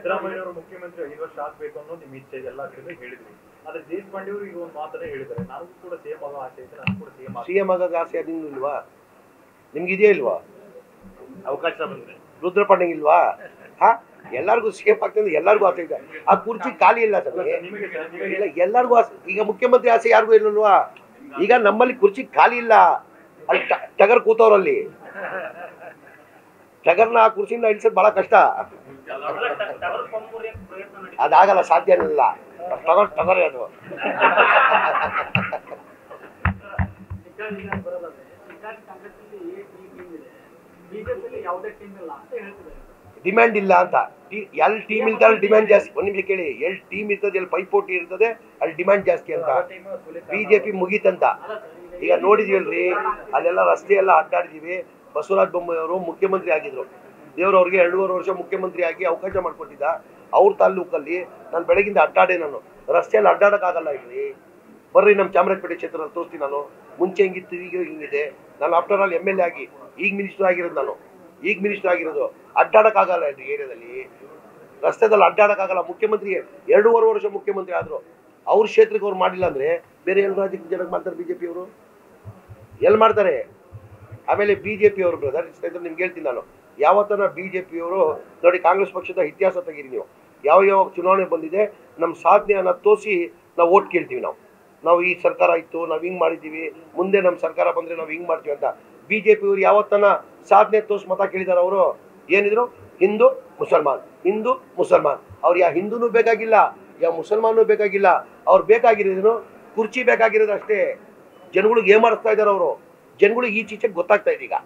ಸಿದ್ದರಾಮಯ್ಯ ಮುಖ್ಯಮಂತ್ರಿ 5 ವರ್ಷ ಆಗ್ಬೇಕು ಅನ್ನೋ ನಿಮ್ಮ ಇಚ್ಛೆ ಎಲ್ಲ ಕಡೆ ಹೇಳಿದ್ರಿ. ಆದ್ರೆ ದೇಶಪಾಂಡೆ ಅವರು ಈಗ ಒಂದು ಮಾತನ್ನ ಹೇಳಿದ್ದಾರೆ, ನನಗೂ ಕೂಡ ಸಿಎಂ ಆಗೋ ಆಸೆ ಇದೆ, ನನಗೂ ಕೂಡ ಸಿಎಂ ಆಗೋದು ಆಸೆ ನಿಮ್ಗೆ ಇಲ್ವಾ? ನಿಮ್ಗಿದೆಯಾ ಇಲ್ವಾ ಅವಕಾಶ ಬಂದ್ರೆ? ರುದ್ರಪಾಂಡೆಗೆ ಇಲ್ವಾ? ಎಲ್ಲರಿಗೂ ಸಿಎಂ ಆಗ್ತದೆ, ಎಲ್ಲರಿಗೂ ಆಸೆ ಇದೆ. ಆ ಕುರ್ಚಿ ಖಾಲಿ ಇಲ್ಲ ಸರ್, ಇಲ್ಲ ಎಲ್ಲರಿಗೂ ಆಸೆ. ಈಗ ಮುಖ್ಯಮಂತ್ರಿ ಆಸೆ ಯಾರಿಗೂ ಇಲ್ಲಲ್ವಾ? ಈಗ ನಮ್ಮಲ್ಲಿ ಕುರ್ಚಿ ಖಾಲಿ ಇಲ್ಲ, ಅಲ್ಲಿ ಟಗರ್ ಕೂತವ್ರಲ್ಲಿ. ಟಗರ್ನ ಆ ಕುರ್ಚಿಯಿಂದ ಇಳಿಸೋದು ಬಹಳ ಕಷ್ಟ, ಅದಾಗಲ್ಲ, ಸಾಧ್ಯನೇ ಇಲ್ಲ. ಟಗರ್ ಅದು. ಡಿಮ್ಯಾಂಡ್ ಇಲ್ಲ ಅಂತ. ಎಲ್ಲಿ ಟೀಮ್ ಇರ್ತದೆ ಡಿಮ್ಯಾಂಡ್ ಜಾಸ್ತಿ. ಒಂದ್ ನಿಮಿಷ ಕೇಳಿ, ಎಲ್ಲಿ ಟೀಮ್ ಇರ್ತದೆ, ಎಲ್ಲಿ ಪೈಪೋಟಿ ಇರ್ತದೆ, ಅಲ್ಲಿ ಡಿಮ್ಯಾಂಡ್ ಜಾಸ್ತಿ ಅಂತ. ಬಿಜೆಪಿ ಮುಗೀತಂತ. ಈಗ ನೋಡಿದೀವಲ್ರಿ, ಅಲ್ಲೆಲ್ಲ ರಸ್ತೆ ಎಲ್ಲ ಅಡ್ಡಾಡಿದೀವಿ. ಬಸವರಾಜ ಬೊಮ್ಮಾಯಿ ಅವರು ಮುಖ್ಯಮಂತ್ರಿ ಆಗಿದ್ರು. ದೇವ್ರವ್ರಿಗೆ 2.5 ವರ್ಷ ಮುಖ್ಯಮಂತ್ರಿ ಆಗಿ ಅವಕಾಶ ಮಾಡ್ಕೊಟ್ಟಿದ್ದ. ಅವ್ರ ತಾಲೂಕಲ್ಲಿ ನಾನು ಬೆಳಗಿಂದ ಅಡ್ಡಾಡೆ. ನಾನು ರಸ್ತೆಯಲ್ಲಿ ಅಡ್ಡಾಡಕ್ಕಾಗಲ್ಲ. ಇಲ್ಲಿ ಬರ್ರಿ, ನಮ್ಮ ಚಾಮರಾಜಪೇಟೆ ಕ್ಷೇತ್ರದಲ್ಲಿ ತೋರಿಸ್ತೀನಿ. ನಾನು ಮುಂಚೆ ಹೆಂಗಿತ್ತು, ಈಗ ಹಿಂಗಿದೆ. ನಾನು ಆಫ್ಟರ್ ಆಲ್ MLA ಆಗಿ ಈಗ ಮಿನಿಸ್ಟರ್ ಆಗಿರೋದು. ನಾನು ಈಗ ಮಿನಿಸ್ಟರ್ ಆಗಿರೋದು. ಅಡ್ಡಾಡಕ್ಕಾಗಲ್ಲ ಇಲ್ಲಿ ಏರಿಯಾದಲ್ಲಿ, ರಸ್ತೆದಲ್ಲಿ ಅಡ್ಡಾಡಕ್ಕಾಗಲ್ಲ. ಮುಖ್ಯಮಂತ್ರಿ 2.5 ವರ್ಷ ಮುಖ್ಯಮಂತ್ರಿ ಆದ್ರು. ಅವ್ರ ಕ್ಷೇತ್ರಕ್ಕೆ ಅವ್ರು ಮಾಡಿಲ್ಲ ಅಂದ್ರೆ ಬೇರೆ ಎಲ್ಲ ರಾಜ್ಯಕ್ಕೆ ಜನಕ್ಕೆ ಮಾಡ್ತಾರೆ ಬಿಜೆಪಿ ಅವರು? ಎಲ್ಲಿ ಮಾಡ್ತಾರೆ? ಆಮೇಲೆ ಬಿಜೆಪಿ ಅವರು ಬ್ರದರ್, ನಿಮ್ಗೆ ಹೇಳ್ತೀನಿ ನಾನು, ಯಾವತ್ತನ ಬಿಜೆಪಿ ಅವರು ನೋಡಿ, ಕಾಂಗ್ರೆಸ್ ಪಕ್ಷದ ಇತಿಹಾಸ ತೆಗೀರಿ ನೀವು. ಯಾವ ಚುನಾವಣೆ ಬಂದಿದೆ, ನಮ್ಮ ಸಾಧನೆಯನ್ನ ತೋರಿಸಿ ನಾವು ಓಟ್ ಕೇಳ್ತೀವಿ. ನಾವು ಈ ಸರ್ಕಾರ ಇತ್ತು, ನಾವು ಹಿಂಗ್ ಮಾಡಿದ್ದೀವಿ, ಮುಂದೆ ನಮ್ಮ ಸರ್ಕಾರ ಬಂದ್ರೆ ನಾವು ಹಿಂಗ್ ಮಾಡ್ತೀವಿ ಅಂತ. ಬಿಜೆಪಿ ಅವರು ಯಾವತ್ತನ ಸಾಧನೆ ತೋರಿಸಿ ಮತ ಕೇಳಿದಾರೆ? ಅವರು ಏನಿದ್ರು ಹಿಂದೂ ಮುಸಲ್ಮಾನ್, ಹಿಂದೂ ಮುಸಲ್ಮಾನ್. ಅವ್ರು ಯಾವ ಹಿಂದೂನೂ ಬೇಕಾಗಿಲ್ಲ, ಯಾವ ಮುಸಲ್ಮಾನೂ ಬೇಕಾಗಿಲ್ಲ. ಅವ್ರು ಬೇಕಾಗಿರೋದೇನು? ಕುರ್ಚಿ ಬೇಕಾಗಿರೋದು ಅಷ್ಟೇ. ಜನಗಳಿಗೆ ಏನ್ ಮಾಡಿಸ್ತಾ ಇದಾರೆ ಅವರು? ಜನಗಳಿಗೆ ಈಚೀಚೆಗೆ ಗೊತ್ತಾಗ್ತಾ ಇದೆ ಈಗ.